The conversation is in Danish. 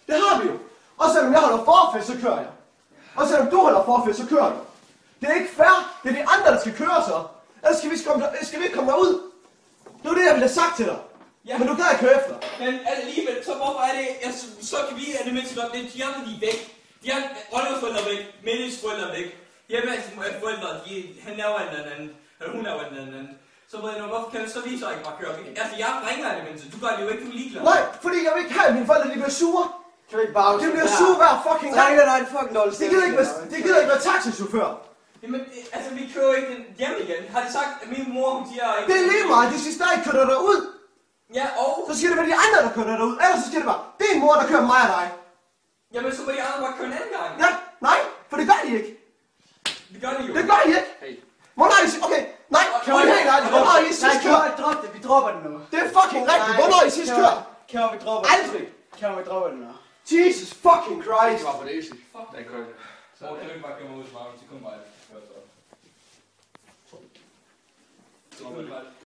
Det har vi jo. Og selvom jeg holder forfest, så kører jeg. Og selvom du holder forfest, så kører du. Det er ikke fair. Det er de andre, der skal køre så. Ellers skal vi ikke komme derud. Det var det, jeg ville have sagt til dig. Ja. Men du kan ikke køre efter. Men alligevel, så hvorfor er det, så kan vi i det mindste godt, de andre, de er væk. De har Oliver forældre væk, Mellies forældre væk. Hjemme forældre, han laver en eller anden, eller hun laver en eller anden. Så ved jeg nu, hvorfor kan så vi så ikke bare køre? Altså, jeg ringer i det mindste, du gør det jo ikke, du er ligeglad. Nej, fordi jeg vil ikke have, at mine forældre, de bliver sure. Kan vi ikke bare... De bliver sure hver fucking gang. Nej, nej, fucking dårlig De gider ikke være taxichauffør. Jamen, altså, vi kører ikke hjem igen. Har de sagt, at min mor, hun siger ikke... Det er lige meget, de sidste dag kører der ud. Ja, og... Så siger det være de andre, der kører der ud. Ellers så siger det bare, det er en mor, der kører mig og dig. Jamen, så må de andre bare køre en anden gang. Ja, nej, for det gør de ikke. Det gør de jo. Det gør de ikke. Hey. Hvornår er I sidst... Okay, nej, kan vi helt ærligt. Hvornår er I sidst kørt? Nej, drop det. Vi dropper den nu. Det er fucking rigtigt. Hvornår er I sidst kørt? Kan vi droppe den? Aldrig. Kan vi droppe den nu? Jesus fucking Christ. Det var for det easy. Fuck. Den kører. Så kan du ikke bare køre mig ud i smarten, så kom bare.